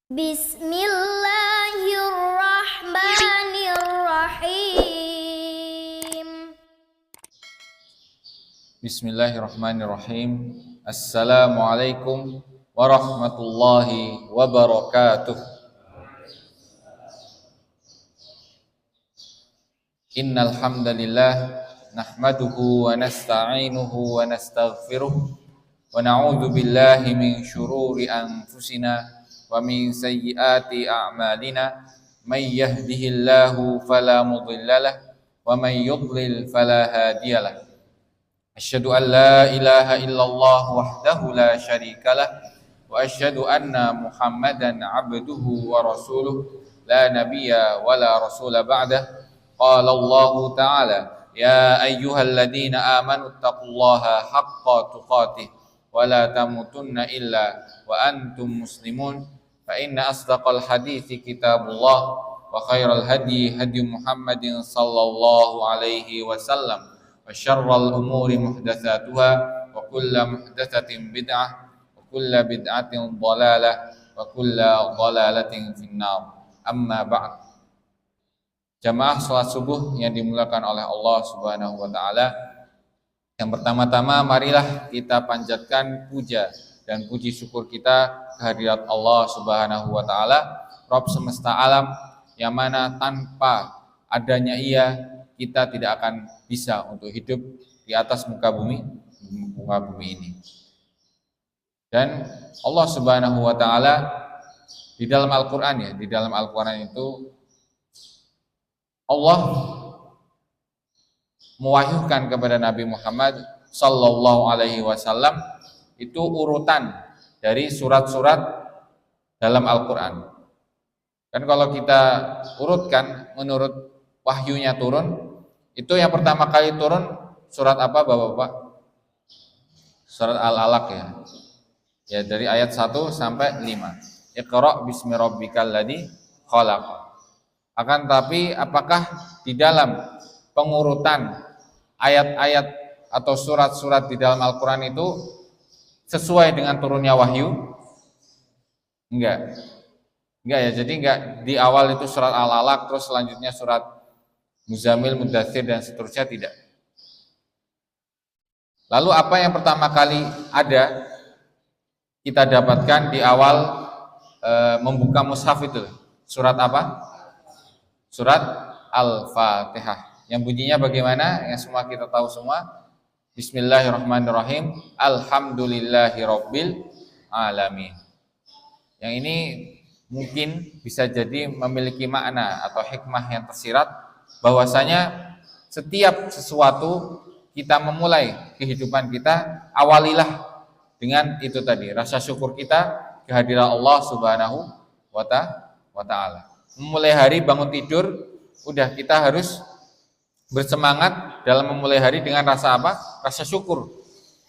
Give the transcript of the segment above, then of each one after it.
Bismillahirrahmanirrahim. Bismillahirrahmanirrahim. Assalamualaikum warahmatullahi wabarakatuh. Innal hamdalillah nahmaduhu wa nasta'inuhu wa nastaghfiruh wa na'udzu billahi min syururi anfusina wa min sayyiati a'malina may yahdihillahu fala mudhillalah wa may yudlil fala hadiyalah. Asyhadu an la ilaha illallah wahdahu la syarikalah wa asyhadu anna Muhammadan abduhu wa rasuluh la nabiyya wa la rasula ba'dah. Qala Allah ta'ala ya ayyuhalladzina amanu taqullaha haqqa tuqatih wa la tamutunna illa wa antum muslimun fa inna asdaqal hadithi kitabullah wa khairal hadi hadi Muhammadin sallallahu alaihi wasallam wa syarral umuri muhdatsatuha wa kullu muhdatsatin bid'ah wa kullu bid'atin dhalalah wa kullu dhalalatin finnar. Amma ba'd. Jamaah salat subuh yang dimuliakan oleh Allah Subhanahu wa taala. Yang pertama-tama marilah kita panjatkan puja dan puji syukur kita kehadirat Allah Subhanahu wa taala, Rabb semesta alam, yang mana tanpa adanya Ia kita tidak akan bisa untuk hidup di atas muka bumi ini. Dan Allah Subhanahu wa taala di dalam Al-Qur'an di dalam Al-Qur'an itu Allah mewahyukan kepada Nabi Muhammad sallallahu alaihi wasallam itu urutan dari surat-surat dalam Al-Qur'an. Kan kalau kita urutkan menurut wahyunya turun, itu yang pertama kali turun surat apa Bapak-bapak? Surat Al-Alaq ya. Ya, dari ayat 1 sampai 5. Iqra bismi rabbikal ladzi khalaq. Akan tapi apakah di dalam pengurutan ayat-ayat atau surat-surat di dalam Al-Qur'an itu sesuai dengan turunnya wahyu? Enggak ya, jadi enggak di awal itu surat Al-Alaq terus selanjutnya surat Muzammil, Mudaththir dan seterusnya, tidak. Lalu apa yang pertama kali ada kita dapatkan di awal membuka mushaf itu? Surat apa? Surat Al-Fatihah. Yang bunyinya bagaimana? Yang semua kita tahu semua. Bismillahirrahmanirrahim. Alhamdulillahirabbil alamin. Yang ini mungkin bisa jadi memiliki makna atau hikmah yang tersirat bahwasanya setiap sesuatu kita memulai kehidupan kita, awalilah dengan itu tadi, rasa syukur kita kehadiran Allah Subhanahu wa ta'ala. Memulai hari, bangun tidur, udah kita harus bersemangat dalam memulai hari dengan rasa apa? Rasa syukur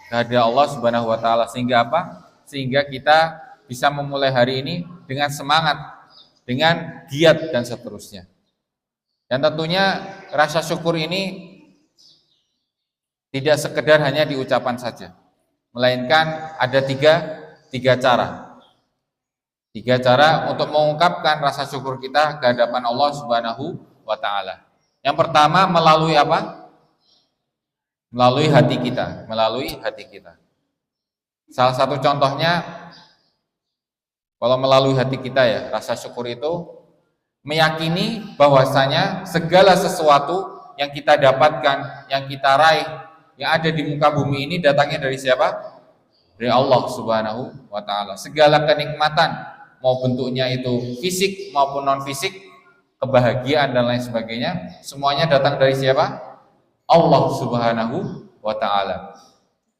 kehadiran Allah Subhanahu wa ta'ala. Sehingga apa? Sehingga kita bisa memulai hari ini dengan semangat, dengan giat dan seterusnya. Dan tentunya rasa syukur ini tidak sekedar hanya di ucapan saja, melainkan ada tiga cara. Tiga cara untuk mengungkapkan rasa syukur kita ke hadapan Allah Subhanahu wa ta'ala. Yang pertama melalui apa? Melalui hati kita. Salah satu contohnya, kalau melalui hati kita ya, rasa syukur itu meyakini bahwasanya segala sesuatu yang kita dapatkan, yang kita raih, yang ada di muka bumi ini datangnya dari siapa? Dari Allah Subhanahu wa ta'ala. Segala kenikmatan, mau bentuknya itu fisik maupun non fisik, kebahagiaan dan lain sebagainya, semuanya datang dari siapa? Allah Subhanahu wa ta'ala.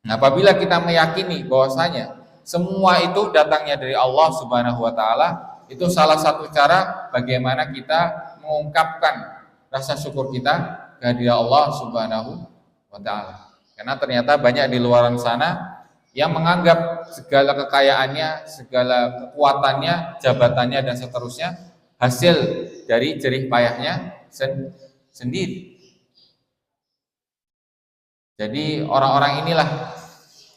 Nah, apabila kita meyakini bahwasanya semua itu datangnya dari Allah Subhanahu wa ta'ala, itu salah satu cara bagaimana kita mengungkapkan rasa syukur kita kehadiran Allah Subhanahu wa ta'ala. Karena ternyata banyak di luar sana yang menganggap segala kekayaannya, segala kekuatannya, jabatannya dan seterusnya hasil dari jerih payahnya sendiri. Jadi orang-orang inilah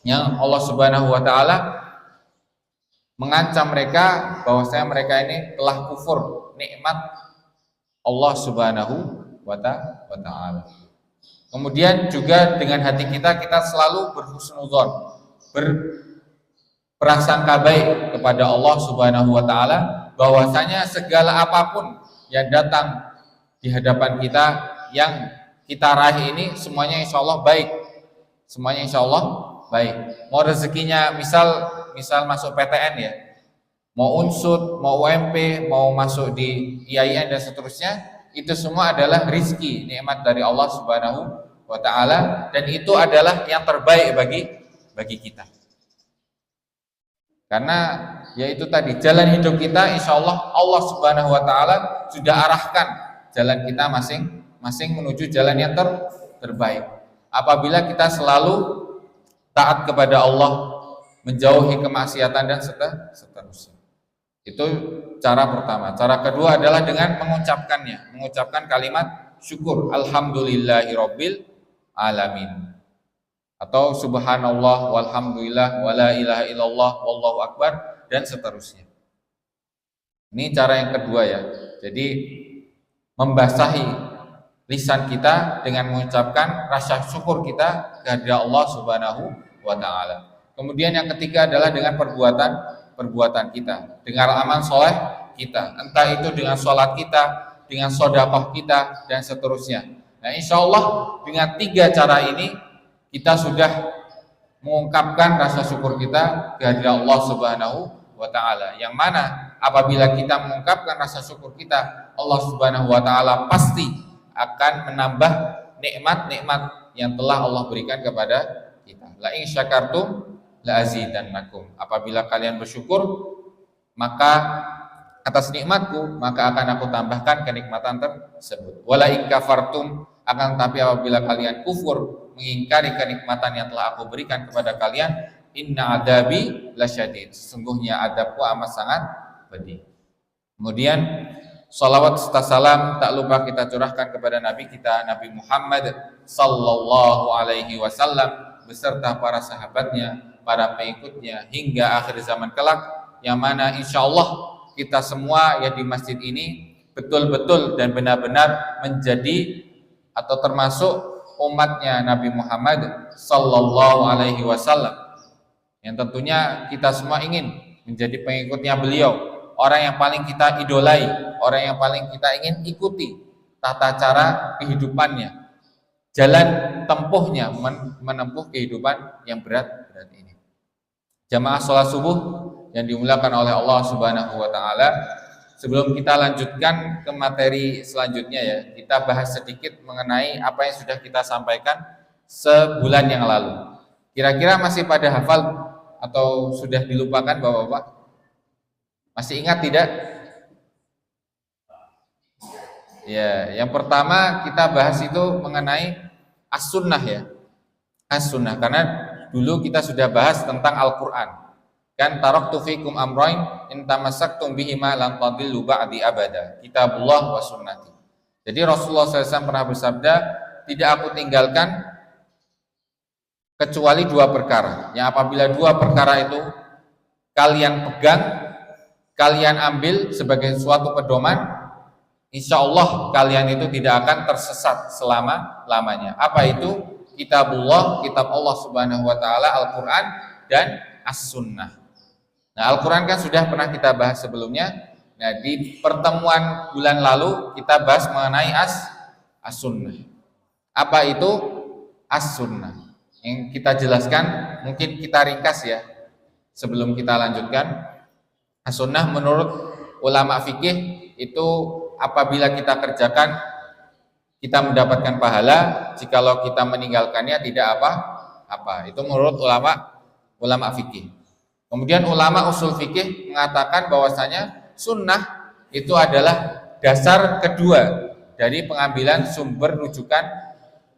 yang Allah Subhanahu wa ta'ala mengancam mereka bahwasanya mereka ini telah kufur nikmat Allah Subhanahu wa ta'ala. Kemudian juga dengan hati kita selalu berhusnudzon, berprasangka baik kepada Allah Subhanahu wa ta'ala, bahwasanya segala apapun yang datang di hadapan kita, yang kita raih ini semuanya insya Allah baik. Semuanya insya Allah baik. Mau rezekinya misal masuk PTN ya, mau unsud, mau UMP, mau masuk di IAIN dan seterusnya, itu semua adalah rizki, nikmat dari Allah Subhanahu wa ta'ala, dan itu adalah yang terbaik bagi kita. Karena yaitu tadi jalan hidup kita insya Allah Allah Subhanahu wa ta'ala sudah arahkan jalan kita masing-masing menuju jalan yang terbaik. Apabila kita selalu taat kepada Allah, menjauhi kemaksiatan dan seterusnya. Itu cara pertama. Cara kedua adalah dengan mengucapkan kalimat syukur, alhamdulillahirabbil alamin, atau subhanallah walhamdulillah wala ilaha illallah wallahu akbar dan seterusnya. Ini cara yang kedua ya. Jadi membasahi lisan kita dengan mengucapkan rasa syukur kita kepada Allah Subhanahu wa ta'ala. Kemudian yang ketiga adalah dengan perbuatan kita, dengan amal soleh kita, entah itu dengan sholat kita, dengan sedekah kita dan seterusnya. Nah, insya Allah dengan tiga cara ini kita sudah mengungkapkan rasa syukur kita kepada Allah Subhanahu wa ta'ala, yang mana apabila kita mengungkapkan rasa syukur kita, Allah Subhanahu wa ta'ala pasti akan menambah nikmat-nikmat yang telah Allah berikan kepada kita. La in syakartum la azidannakum. Apabila kalian bersyukur maka atas nikmatku, maka akan aku tambahkan kenikmatan tersebut. Wala in kafartum, akan tapi apabila kalian kufur, mengingkari kenikmatan yang telah aku berikan kepada kalian, inna adabi lasyadid, sesungguhnya adabku amat sangat pedih. Kemudian salawat serta salam tak lupa kita curahkan kepada Nabi kita, Nabi Muhammad sallallahu alaihi wasallam, beserta para sahabatnya, para pengikutnya hingga akhir zaman kelak, yang mana insya Allah kita semua yang di masjid ini betul-betul dan benar-benar menjadi atau termasuk umatnya Nabi Muhammad sallallahu alaihi wasallam, yang tentunya kita semua ingin menjadi pengikutnya beliau, orang yang paling kita idolai, orang yang paling kita ingin ikuti tata cara kehidupannya, jalan tempuhnya menempuh kehidupan yang berat ini. Jamaah sholat subuh yang dimuliakan oleh Allah Subhanahu wa ta'ala, sebelum kita lanjutkan ke materi selanjutnya ya, kita bahas sedikit mengenai apa yang sudah kita sampaikan sebulan yang lalu. Kira-kira masih pada hafal atau sudah dilupakan Bapak-bapak? Masih ingat tidak? Ya, yang pertama kita bahas itu mengenai as-sunnah ya. As-sunnah, karena dulu kita sudah bahas tentang Al-Qur'an. Kan taraktu fikum amrain in tamassaktum bihima lan tadillu ba'di abada, kitabullah wa sunnati. Jadi Rasulullah SAW pernah bersabda, tidak aku tinggalkan kecuali dua perkara, yang apabila dua perkara itu kalian pegang, kalian ambil sebagai suatu pedoman, insya Allah kalian itu tidak akan tersesat selama-lamanya. Apa itu? Kitabullah, kitab Allah Subhanahu wa ta'ala, Al-Quran dan As-Sunnah. Nah, Al-Quran kan sudah pernah kita bahas sebelumnya. Nah, di pertemuan bulan lalu kita bahas mengenai As-Sunnah. Apa itu As-Sunnah? Yang kita jelaskan, mungkin kita ringkas ya sebelum kita lanjutkan. As-Sunnah menurut ulama fikih itu apabila kita kerjakan kita mendapatkan pahala, jikalau kita meninggalkannya tidak apa-apa. Itu menurut ulama fikih. Kemudian ulama usul fikih mengatakan bahwasanya sunnah itu adalah dasar kedua dari pengambilan sumber rujukan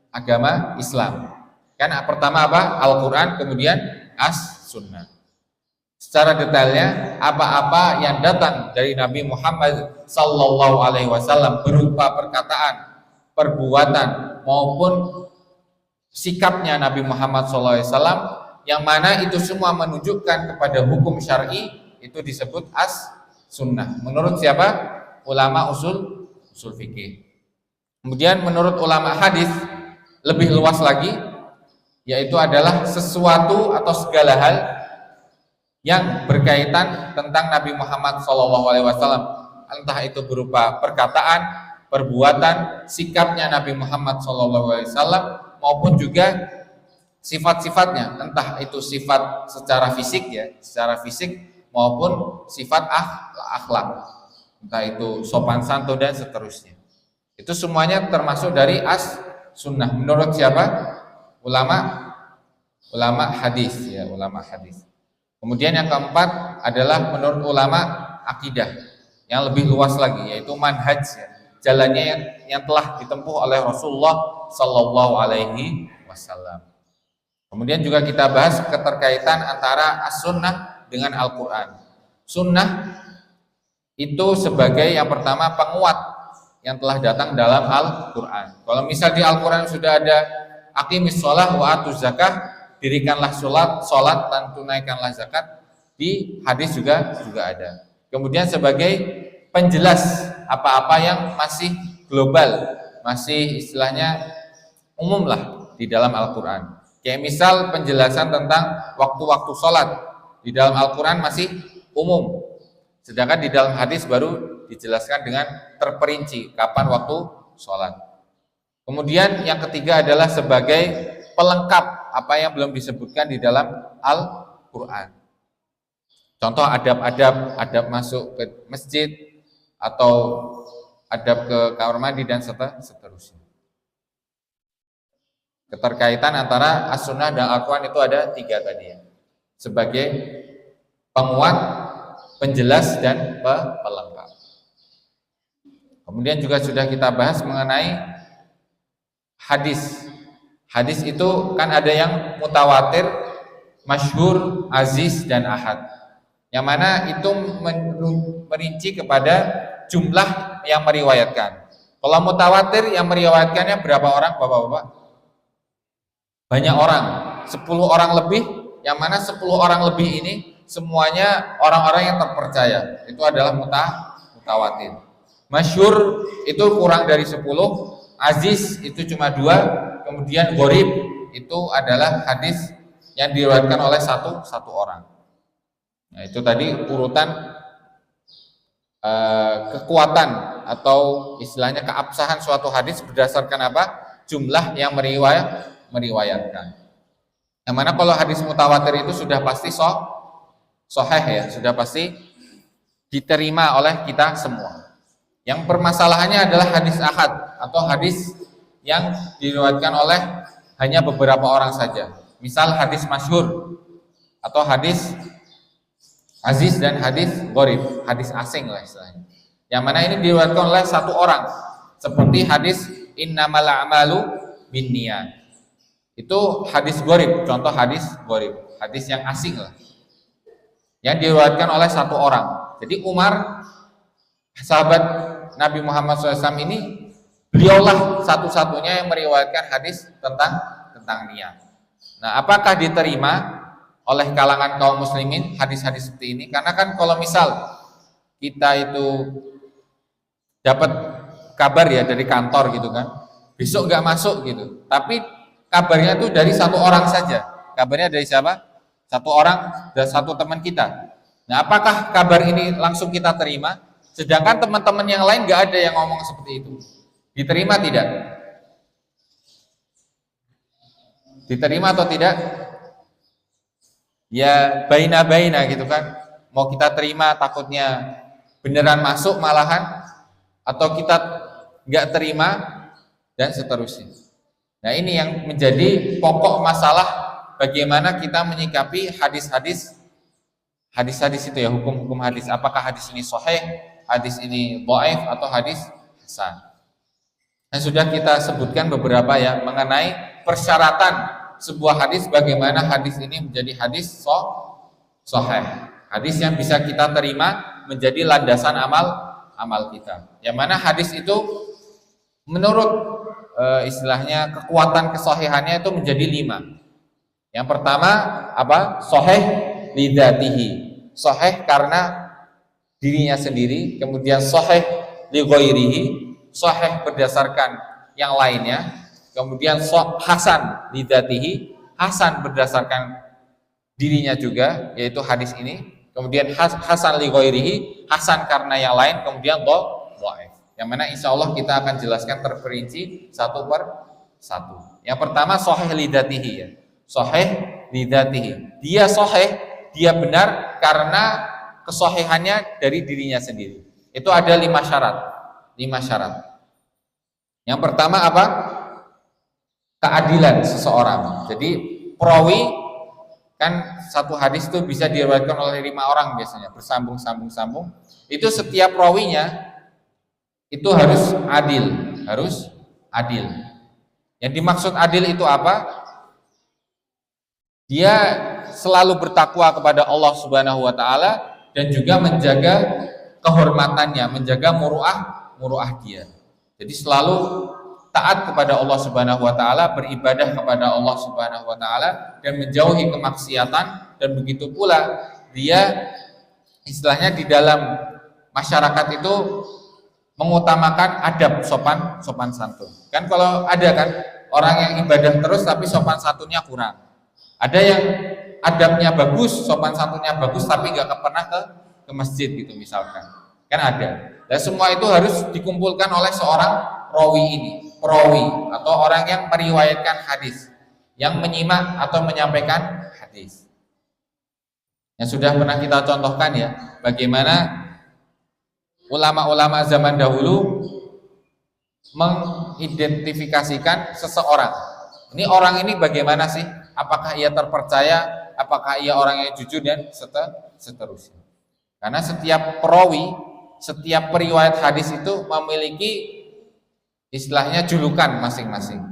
agama Islam. Kan pertama apa? Al-Quran, kemudian As-Sunnah. Secara detailnya, apa-apa yang datang dari Nabi Muhammad sallallahu alaihi wasallam berupa perkataan, perbuatan maupun sikapnya Nabi Muhammad sallallahu alaihi wasallam, yang mana itu semua menunjukkan kepada hukum syar'i, itu disebut as-sunnah. Menurut siapa? Ulama usul fikih. Kemudian menurut ulama hadis lebih luas lagi, yaitu adalah sesuatu atau segala hal yang berkaitan tentang Nabi Muhammad SAW, entah itu berupa perkataan, perbuatan, sikapnya Nabi Muhammad SAW, maupun juga sifat-sifatnya, entah itu sifat secara fisik maupun sifat akhlak, entah itu sopan santun dan seterusnya. Itu semuanya termasuk dari as-sunnah menurut siapa? Ulama hadis ya, ulama hadis. Kemudian yang keempat adalah menurut ulama akidah yang lebih luas lagi, yaitu manhaj ya, jalannya yang telah ditempuh oleh Rasulullah Sallallahu Alaihi Wasallam. Kemudian juga kita bahas keterkaitan antara as-sunnah dengan Al-Quran. Sunnah itu sebagai yang pertama penguat yang telah datang dalam Al-Quran. Kalau misal di Al-Quran sudah ada aqimis sholah wa atuz zakah, dirikanlah sholat dan tunaikanlah zakat, di hadis juga ada. Kemudian sebagai penjelas apa-apa yang masih global, masih istilahnya umum lah di dalam Al-Quran. Kayak misal penjelasan tentang waktu-waktu sholat di dalam Al-Quran masih umum, sedangkan di dalam hadis baru dijelaskan dengan terperinci kapan waktu sholat. Kemudian yang ketiga adalah sebagai pelengkap apa yang belum disebutkan di dalam Al-Quran. Contoh adab masuk ke masjid atau adab ke kamar mandi dan seterusnya. Keterkaitan antara as-sunnah dan Al-Quran itu ada 3 tadi ya, sebagai penguat, penjelas dan pelengkap. Kemudian juga sudah kita bahas mengenai hadis. Hadis itu kan ada yang mutawatir, masyhur, aziz dan ahad. Yang mana itu merinci kepada jumlah yang meriwayatkan. Kalau mutawatir yang meriwayatkannya berapa orang, Bapak-bapak? Banyak orang, 10 orang lebih, yang mana 10 orang lebih ini semuanya orang-orang yang terpercaya. Itu adalah mutawatir. Masyhur itu kurang dari 10, aziz itu cuma 2, kemudian gharib itu adalah hadis yang diriwayatkan oleh satu orang. Nah, itu tadi urutan kekuatan atau istilahnya keabsahan suatu hadis berdasarkan apa? Jumlah yang meriwayatkan. Yang mana kalau hadis mutawatir itu sudah pasti sahih ya, sudah pasti diterima oleh kita semua. Yang permasalahannya adalah hadis ahad atau hadis yang diriwayatkan oleh hanya beberapa orang saja. Misal hadis masyhur atau hadis aziz dan hadis gharib, hadis asing lah istilahnya. Yang mana ini diriwayatkan oleh satu orang, seperti hadis innamal a'malu binniyat. Itu hadis gharib, contoh hadis gharib, hadis yang asing lah, yang diriwayatkan oleh satu orang. Jadi Umar, sahabat Nabi Muhammad SAW ini, beliaulah satu-satunya yang meriwayatkan hadis tentang niat. Nah, apakah diterima oleh kalangan kaum muslimin hadis-hadis seperti ini? Karena kan kalau misal kita itu dapat kabar ya dari kantor gitu kan, besok nggak masuk gitu, tapi kabarnya itu dari satu orang saja. Kabarnya dari siapa? Satu orang dan satu teman kita. Nah, apakah kabar ini langsung kita terima? Sedangkan teman-teman yang lain nggak ada yang ngomong seperti itu. Diterima tidak? Diterima atau tidak? Ya baina-baina gitu kan. Mau kita terima takutnya beneran masuk malahan, atau kita nggak terima dan seterusnya. Nah, ini yang menjadi pokok masalah bagaimana kita menyikapi hadis-hadis itu ya, hukum-hukum hadis. Apakah hadis ini sahih, hadis ini dhaif atau hadis hasan. Nah, sudah kita sebutkan beberapa ya mengenai persyaratan sebuah hadis, bagaimana hadis ini menjadi hadis sahih. Hadis yang bisa kita terima menjadi landasan amal kita. Yang mana hadis itu menurut istilahnya kekuatan kesahihannya itu menjadi 5. Yang pertama apa? Sahih lidzatihi. sahih karena dirinya sendiri, kemudian sahih li ghairihi, sahih berdasarkan yang lainnya, kemudian hasan li dzatihi, hasan berdasarkan dirinya juga, yaitu hadis ini, kemudian hasan li ghairihi, hasan karena yang lain, kemudian dhaif. Yang mana insya Allah kita akan jelaskan terperinci satu per satu. Yang pertama sahih li dzatihi ya. Sahih li dzatihi. Dia sahih, dia benar karena kesahihannya dari dirinya sendiri. Itu ada 5 syarat. 5 syarat. Yang pertama apa? Keadilan seseorang. Jadi perawi kan satu hadis itu bisa diriwayatkan oleh 5 orang biasanya, bersambung. Itu setiap perawinya itu harus adil. Yang dimaksud adil itu apa? Dia selalu bertakwa kepada Allah Subhanahu wa taala dan juga menjaga kehormatannya, menjaga muruah dia. Jadi selalu taat kepada Allah Subhanahu wa taala, beribadah kepada Allah Subhanahu wa taala dan menjauhi kemaksiatan, dan begitu pula dia istilahnya di dalam masyarakat itu mengutamakan adab, sopan santun. Kan kalau ada kan orang yang ibadah terus tapi sopan santunnya kurang. Ada yang adabnya bagus, sopan santunnya bagus tapi nggak pernah ke masjid gitu misalkan. Kan ada. Dan semua itu harus dikumpulkan oleh seorang perawi atau orang yang meriwayatkan hadis, yang menyimak atau menyampaikan hadis. Yang sudah pernah kita contohkan ya, bagaimana ulama-ulama zaman dahulu mengidentifikasikan seseorang. Ini orang ini bagaimana sih? Apakah ia terpercaya? Apakah ia orang yang jujur dan seterusnya? Karena setiap perawi, setiap periwayat hadis itu memiliki istilahnya julukan masing-masing.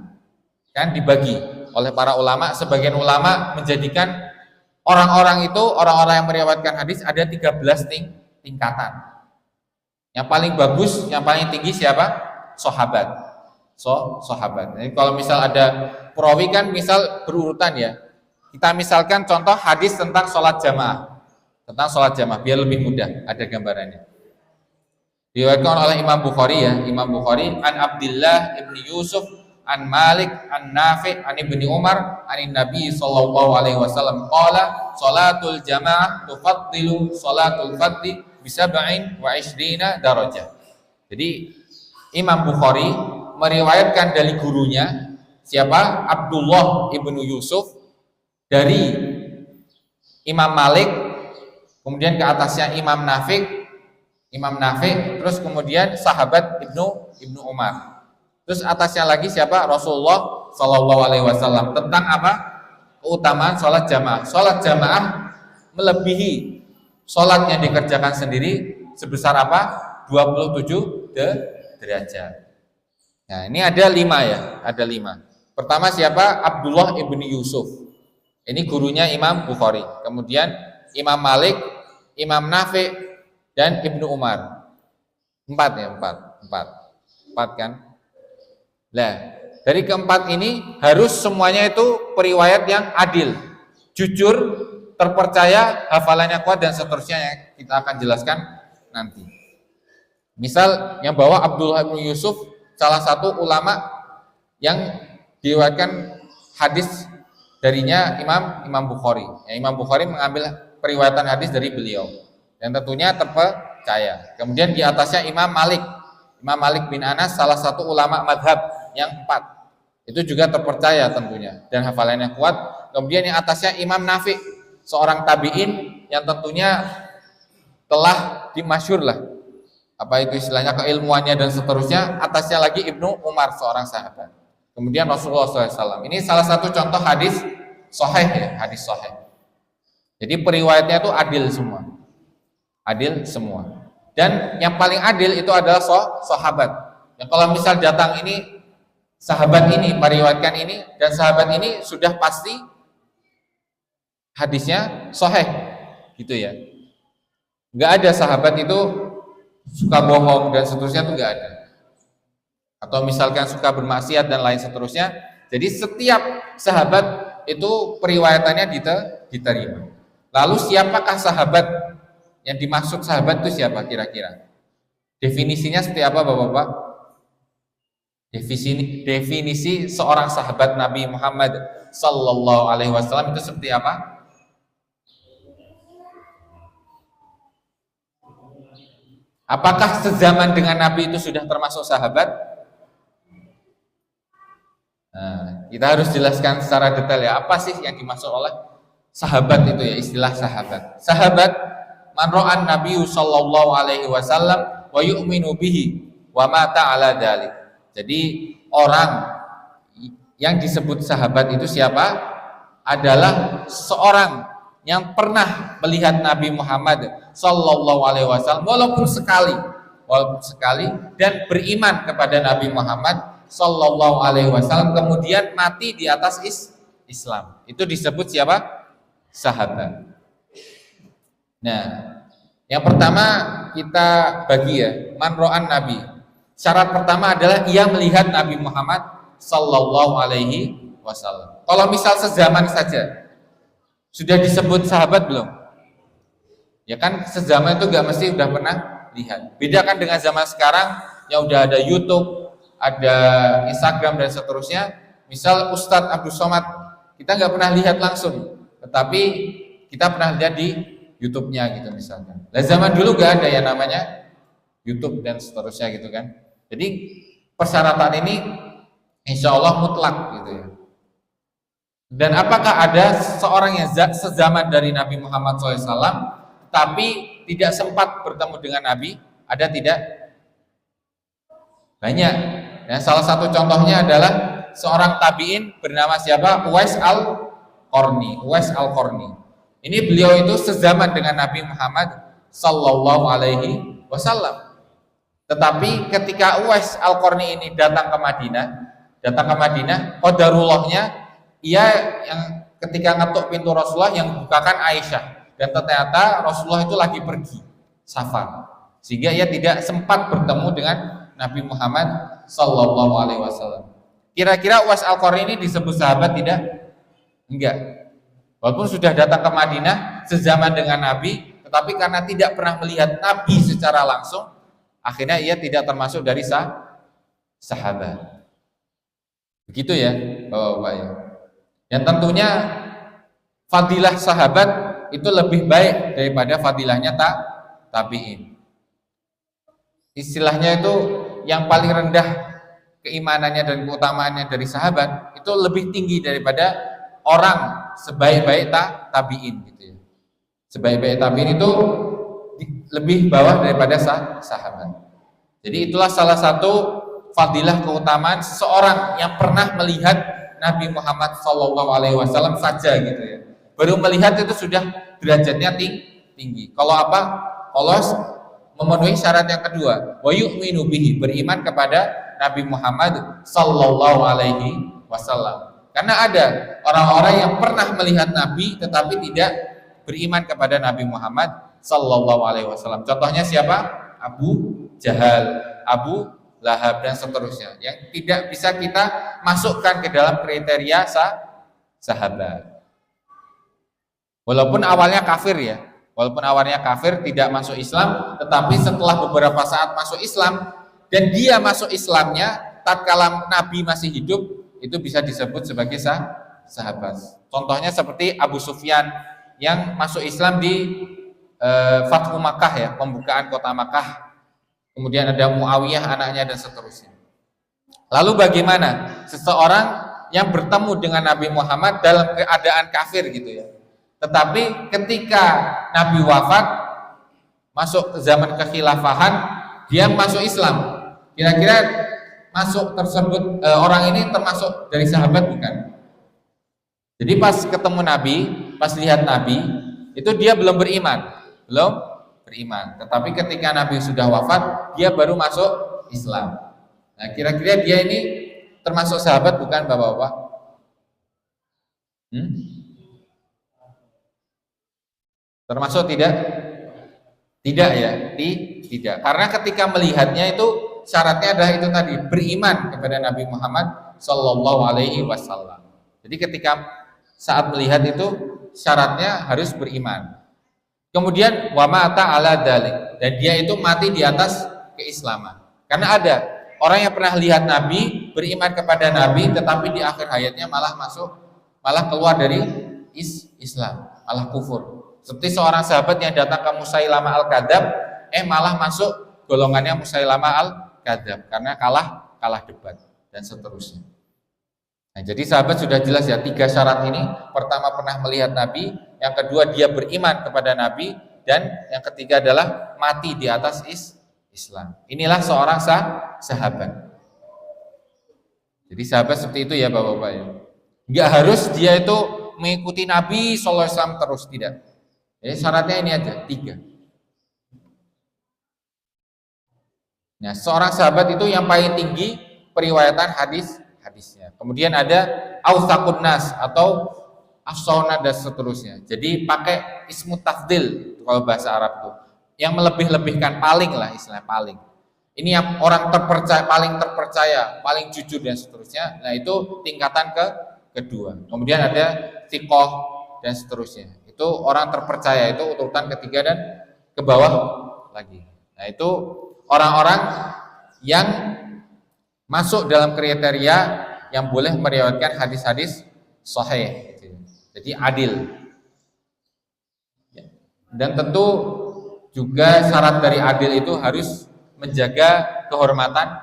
Kan dibagi oleh para ulama. Sebagian ulama menjadikan orang-orang yang meriwayatkan hadis ada 13 tingkatan. Yang paling bagus, yang paling tinggi siapa? Sahabat. Sahabat. Jadi kalau misal ada perawi kan misal berurutan ya. Kita misalkan contoh hadis tentang sholat jamaah. Biar lebih mudah, ada gambarannya. Diriwayatkan oleh Imam Bukhari ya. Imam Bukhari an Abdullah ibni Yusuf an Malik an Nafi an ibni Umar an Nabi sallallahu alaihi wasallam qala salatul jamaah tufaddilu salatul fardhi bisab'in wa ishrina darajah. Jadi Imam Bukhari meriwayatkan dari gurunya siapa? Abdullah ibnu Yusuf dari Imam Malik, kemudian ke atasnya Imam Nafi, terus kemudian sahabat Ibnu Umar. Terus atasnya lagi siapa? Rasulullah Shallallahu Alaihi Wasallam. Tentang apa? Keutamaan sholat jamaah. Sholat jamaah melebihi sholat yang dikerjakan sendiri sebesar apa? 27 derajat. Nah ini ada 5 ya, ada 5. Pertama siapa? Abdullah ibni Yusuf. Ini gurunya Imam Bukhari. Kemudian Imam Malik, Imam Nafi, dan Ibnu Umar. 4 ya, 4 kan? Nah, dari keempat ini harus semuanya itu periwayat yang adil, jujur, terpercaya, hafalannya kuat dan seterusnya yang kita akan jelaskan nanti. Misal yang bawa Abdullah bin Yusuf, salah satu ulama yang diriwayatkan hadis darinya Imam Bukhari. Ya, Imam Bukhari mengambil periwayatan hadis dari beliau dan tentunya terpercaya. Kemudian di atasnya Imam Malik bin Anas, salah satu ulama madhab yang 4. Itu juga terpercaya tentunya dan hafalannya kuat. Kemudian yang atasnya Imam Nafi, seorang tabi'in yang tentunya telah dimasyhur lah, apa itu istilahnya, keilmuannya dan seterusnya. Atasnya lagi Ibnu Umar, seorang sahabat. Kemudian Rasulullah SAW. Ini salah satu contoh hadis sahih ya, hadis sahih. Jadi periwayatnya itu adil semua. Dan yang paling adil itu adalah sahabat. Yang kalau misal datang ini, sahabat ini meriwayatkan ini, dan sahabat ini sudah pasti hadisnya sahih, gitu ya. Nggak ada sahabat itu suka bohong dan seterusnya, itu nggak ada. Atau misalkan suka bermaksiat dan lain seterusnya. Jadi setiap sahabat itu periwayatannya diterima. Lalu siapakah sahabat? Yang dimaksud sahabat itu siapa kira-kira? Definisinya seperti apa Bapak-bapak? Definisi seorang sahabat Nabi Muhammad sallallahu alaihi wasallam itu seperti apa? Apakah sezaman dengan Nabi itu sudah termasuk sahabat? Nah, kita harus jelaskan secara detail ya, apa sih yang dimaksud oleh sahabat itu ya, istilah sahabat. Sahabat man ra'an nabiyyu sallallahu alaihi wasallam wa yu'minu bihi wa mata ala dzalik. Jadi orang yang disebut sahabat itu siapa? Adalah seorang yang pernah melihat Nabi Muhammad sallallahu alaihi wasallam walaupun sekali dan beriman kepada Nabi Muhammad sallallahu alaihi wasallam kemudian mati di atas Islam. Itu disebut siapa? Sahabat. Nah, yang pertama kita bagi ya, man ra'an Nabi. Syarat pertama adalah ia melihat Nabi Muhammad sallallahu alaihi wasallam. Kalau misal sezaman saja, sudah disebut sahabat belum? Ya kan sezaman itu gak mesti udah pernah lihat. Beda kan dengan zaman sekarang yang udah ada YouTube, ada Instagram dan seterusnya. Misal Ustadz Abdul Somad, kita nggak pernah lihat langsung, tetapi kita pernah lihat di YouTube-nya gitu misalnya. Nah, zaman dulu gak ada yang namanya YouTube dan seterusnya gitu kan. Jadi persyaratan ini insya Allah mutlak gitu ya. Dan apakah ada seorang yang sezaman dari Nabi Muhammad SAW tapi tidak sempat bertemu dengan Nabi? Ada tidak? Banyak. Nah, salah satu contohnya adalah seorang tabi'in bernama siapa? Uwais Al-Qarni. Ini beliau itu sezaman dengan Nabi Muhammad sallallahu alaihi wasallam. Tetapi ketika Uwais Al-Qarni ini datang ke Madinah, qadarullahnya ia yang ketika ngetuk pintu Rasulullah yang bukakan Aisyah, dan ternyata Rasulullah itu lagi pergi safar, sehingga ia tidak sempat bertemu dengan Nabi Muhammad sallallahu alaihi wasallam. Kira-kira Uwais Al-Qarni ini disebut sahabat tidak? Enggak. Walaupun sudah datang ke Madinah sezaman dengan Nabi, tetapi karena tidak pernah melihat Nabi secara langsung, akhirnya ia tidak termasuk dari sahabat. Begitu ya, Bapak-bapak ya. Dan tentunya fadilah sahabat itu lebih baik daripada fadilahnya tabi'in. Istilahnya itu yang paling rendah keimanannya dan keutamaannya dari sahabat itu lebih tinggi daripada orang sebaik-baik tabi'in gitu ya. Sebaik-baik tabi'in itu lebih bawah daripada sahabat. Jadi itulah salah satu fadilah keutamaan seseorang yang pernah melihat Nabi Muhammad SAW saja gitu ya. Baru melihat itu sudah derajatnya tinggi. Kalau apa? Kalau memenuhi syarat yang kedua, wa yu'minu bihi, beriman kepada Nabi Muhammad SAW. Karena ada orang-orang yang pernah melihat Nabi tetapi tidak beriman kepada Nabi Muhammad SAW. Contohnya siapa? Abu Jahal, Abu Lahab dan seterusnya, yang tidak bisa kita masukkan ke dalam kriteria sahabat. Walaupun awalnya kafir ya, tidak masuk Islam, tetapi setelah beberapa saat masuk Islam dan dia masuk Islamnya tatkala Nabi masih hidup, itu bisa disebut sebagai sahabat. Contohnya seperti Abu Sufyan yang masuk Islam di Fathu Makkah ya, pembukaan kota Makkah. Kemudian ada Muawiyah anaknya dan seterusnya. Lalu bagaimana seseorang yang bertemu dengan Nabi Muhammad dalam keadaan kafir gitu ya. Tetapi ketika Nabi wafat, masuk ke zaman kekhilafahan, dia masuk Islam. Kira-kira masuk tersebut orang ini termasuk dari sahabat bukan? Jadi pas ketemu Nabi, pas lihat Nabi, itu dia belum beriman. Tetapi ketika Nabi sudah wafat, dia baru masuk Islam. Nah, kira-kira dia ini termasuk sahabat bukan Bapak-bapak? Termasuk tidak? Tidak ya, tidak. Karena ketika melihatnya itu syaratnya adalah itu tadi, beriman kepada Nabi Muhammad sallallahu alaihi wasallam. Jadi ketika saat melihat itu syaratnya harus beriman. Kemudian wa mata ala dzalik, dan dia itu mati di atas keislaman. Karena ada orang yang pernah lihat Nabi, beriman kepada Nabi, tetapi di akhir hayatnya malah keluar dari Islam, malah kufur. Seperti seorang sahabat yang datang ke Musailamah al-Kadzab, malah masuk golongannya Musailamah al-Kadzab karena kalah debat dan seterusnya. Nah, jadi sahabat sudah jelas ya 3 syarat ini. Pertama, pernah melihat Nabi, yang kedua dia beriman kepada Nabi, dan yang ketiga adalah mati di atas Islam. Inilah seorang sahabat. Jadi sahabat seperti itu ya Bapak-bapak ya. Enggak harus dia itu mengikuti Nabi SAW terus, tidak. Jadi syaratnya ini aja 3. Nah, seorang sahabat itu yang paling tinggi periwayatan hadisnya. Kemudian ada autsaqun nas atau as-sauna dan seterusnya. Jadi pakai ismu tafdil kalau bahasa Arab itu. Yang melebih-lebihkan, paling lah istilah paling. Ini yang orang paling terpercaya, paling jujur dan seterusnya. Nah, itu tingkatan kedua. Kemudian ada thiqah dan seterusnya. Itu orang terpercaya, itu urutan ketiga dan ke bawah lagi. Nah, itu orang-orang yang masuk dalam kriteria yang boleh meriwayatkan hadis-hadis sahih. Jadi adil. Dan tentu juga syarat dari adil itu harus menjaga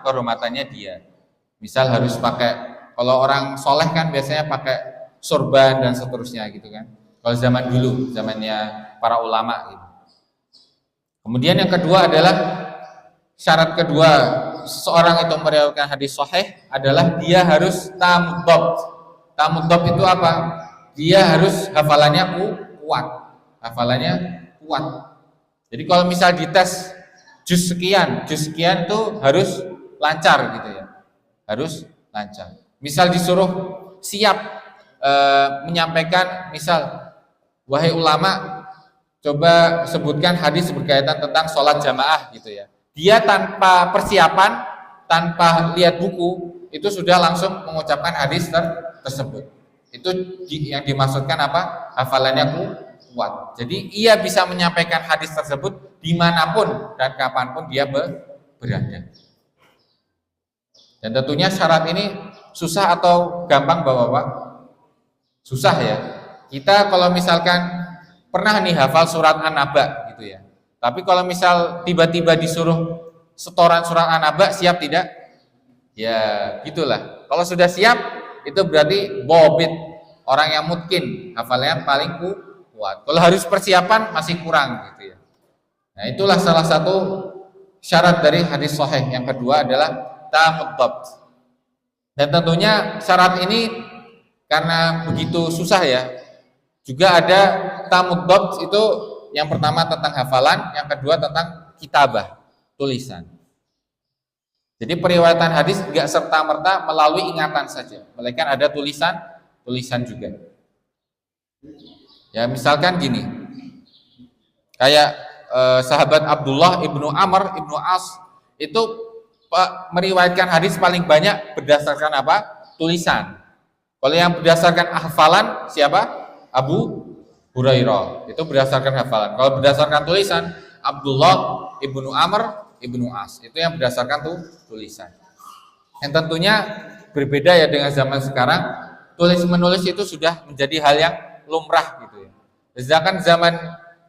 kehormatannya dia. Misal harus pakai, kalau orang soleh kan biasanya pakai sorban dan seterusnya gitu kan. Kalau zaman dulu, zamannya para ulama gitu. Kemudian yang kedua adalah syarat kedua seorang itu meriwayatkan hadis sahih adalah dia harus tamuddob. Tamuddob itu apa? Dia harus hafalannya kuat. Hafalannya kuat. Jadi kalau misal dites juz sekian itu harus lancar gitu ya. Harus lancar. Misal disuruh siap menyampaikan, misal wahai ulama, coba sebutkan hadis berkaitan tentang sholat jamaah gitu ya. Dia tanpa persiapan, tanpa lihat buku, itu sudah langsung mengucapkan hadis tersebut. Itu yang dimaksudkan apa? Hafalannya kuat. Jadi ia bisa menyampaikan hadis tersebut dimanapun dan kapanpun dia berada. Dan tentunya syarat ini susah atau gampang Bapak-bapak? Susah ya. Kita kalau misalkan pernah nih hafal surat An-Naba gitu ya. Tapi kalau misal tiba-tiba disuruh setoran surat An-Naba, siap tidak? Ya, gitulah. Kalau sudah siap, itu berarti bobit, orang yang mungkin hafalannya paling kuat. Kalau harus persiapan masih kurang gitu ya. Nah, itulah salah satu syarat dari hadis sahih. Yang kedua adalah tamuddob. Dan tentunya syarat ini karena begitu susah ya. Juga ada tamuddob itu yang pertama tentang hafalan, yang kedua tentang kitabah, tulisan. Jadi periwayatan hadis enggak serta-merta melalui ingatan saja, melainkan ada tulisan juga. Ya misalkan gini, kayak sahabat Abdullah ibnu Amr ibnu As itu meriwayatkan hadis paling banyak berdasarkan apa? Tulisan. Kalau yang berdasarkan hafalan siapa? Abu Hurairah, itu berdasarkan hafalan. Kalau berdasarkan tulisan, Abdullah ibnu Amr ibnu As, itu yang berdasarkan tulisan. Yang tentunya berbeda ya dengan zaman sekarang. Tulis menulis itu sudah menjadi hal yang lumrah gitu ya. Sedangkan zaman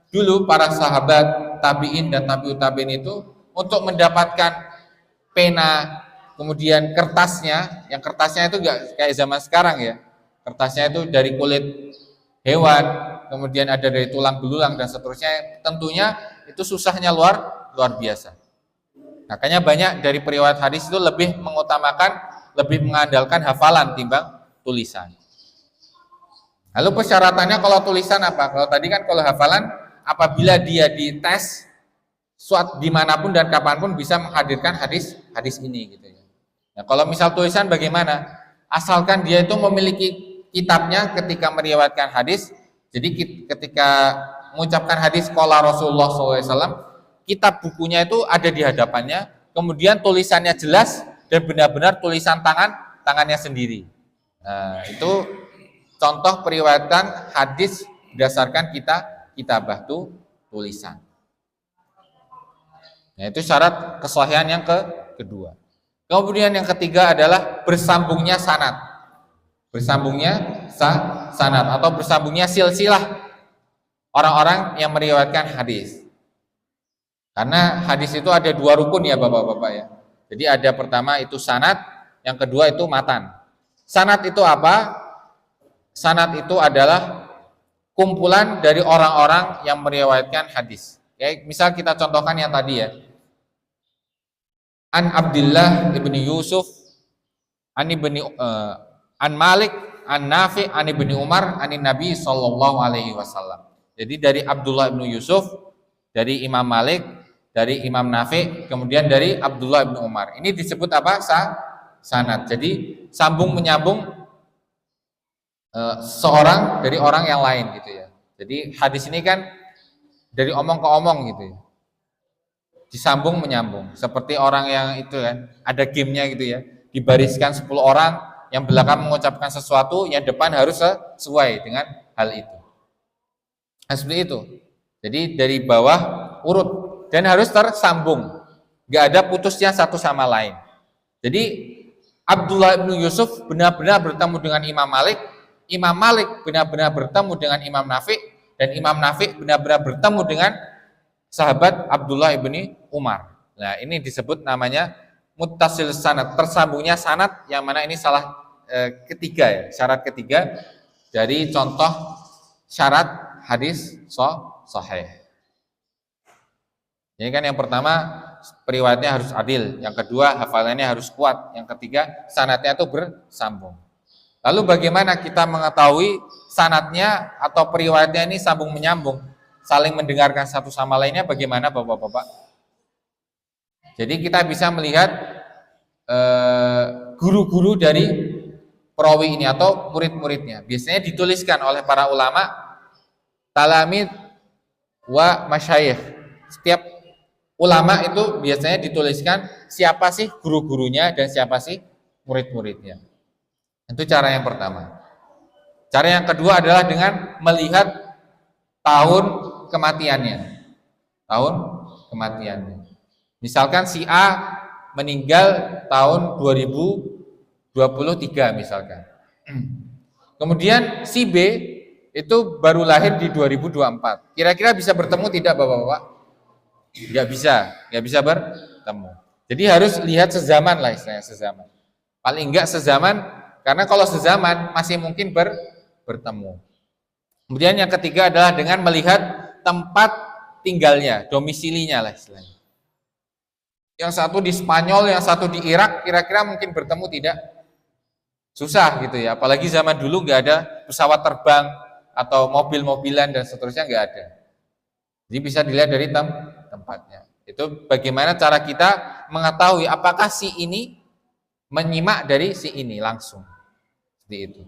dulu para sahabat tabiin dan tabiut tabiin itu untuk mendapatkan pena, kemudian kertasnya, yang kertasnya itu enggak kayak zaman sekarang ya. Kertasnya itu dari kulit hewan, kemudian ada dari tulang belulang dan seterusnya. Tentunya itu susahnya luar biasa. Makanya banyak dari periwayat hadis itu lebih mengandalkan hafalan timbang tulisan. Lalu persyaratannya kalau tulisan apa? Kalau tadi kan kalau hafalan, apabila dia dites dimanapun dan kapanpun bisa menghadirkan hadis ini gitu ya. Nah, kalau misal tulisan bagaimana? Asalkan dia itu memiliki kitabnya ketika meriwayatkan hadis. Jadi ketika mengucapkan hadis qala Rasulullah SAW, kitab bukunya itu ada di hadapannya, kemudian tulisannya jelas dan benar-benar tulisan tangannya sendiri. Nah, itu contoh periwayatan hadis berdasarkan kitabah tulisan. Nah, itu syarat kesahihan yang kedua. Kemudian yang ketiga adalah bersambungnya sanad. Bersambungnya sanad atau bersambungnya silsilah orang-orang yang meriwayatkan hadis. Karena hadis itu ada dua rukun ya Bapak-bapak ya. Jadi ada pertama itu sanad, yang kedua itu matan. Sanad itu apa? Sanad itu adalah kumpulan dari orang-orang yang meriwayatkan hadis. Kayak misal kita contohkan yang tadi ya. An Abdullah ibni Yusuf, an Malik, an Nafi, an ibni Umar, an Nabi Sallallahu Alaihi Wasallam. Jadi dari Abdullah ibni Yusuf, dari Imam Malik, dari Imam Nafi, kemudian dari Abdullah ibni Umar. Ini disebut apa? Sanad. Jadi sambung menyambung seorang dari orang yang lain gitu ya. Jadi hadis ini kan dari omong ke omong gitu ya. Disambung menyambung. Seperti orang yang itu kan ada gamenya gitu ya. Dibariskan 10 orang, yang belakang mengucapkan sesuatu, yang depan harus sesuai dengan hal itu. Nah, seperti itu. Jadi dari bawah urut dan harus tersambung. Gak ada putusnya satu sama lain. Jadi Abdullah bin Yusuf benar-benar bertemu dengan Imam Malik, Imam Malik benar-benar bertemu dengan Imam Nafi, dan Imam Nafi benar-benar bertemu dengan sahabat Abdullah bin Umar. Nah, ini disebut namanya muttasil sanad, tersambungnya sanad, yang mana ini salah ketiga ya, syarat ketiga dari contoh syarat hadis sahih. Ini kan yang pertama periwayatnya harus adil, yang kedua hafalannya harus kuat, yang ketiga sanadnya itu bersambung. Lalu bagaimana kita mengetahui sanadnya atau periwayatnya ini sambung menyambung, saling mendengarkan satu sama lainnya? Bagaimana Bapak-bapak? Jadi kita bisa melihat guru-guru dari perawi ini atau murid-muridnya. Biasanya dituliskan oleh para ulama talamid wa masyayikh. Setiap ulama itu biasanya dituliskan siapa sih guru-gurunya dan siapa sih murid-muridnya. Itu cara yang pertama. Cara yang kedua adalah dengan melihat tahun kematiannya. Tahun kematiannya. Misalkan si A meninggal tahun 2023 misalkan. Kemudian si B itu baru lahir di 2024. Kira-kira bisa bertemu tidak Bapak-bapak? Nggak bisa bertemu. Jadi harus lihat sezaman lah istilahnya, sezaman. Paling enggak sezaman, karena kalau sezaman masih mungkin bertemu. Kemudian yang ketiga adalah dengan melihat tempat tinggalnya, domisilinya lah istilahnya. Yang satu di Spanyol, yang satu di Irak, kira-kira mungkin bertemu tidak? Susah gitu ya, apalagi zaman dulu nggak ada pesawat terbang atau mobil-mobilan dan seterusnya, nggak ada. Jadi bisa dilihat dari tempatnya. Itu bagaimana cara kita mengetahui apakah si ini menyimak dari si ini langsung. Seperti itu.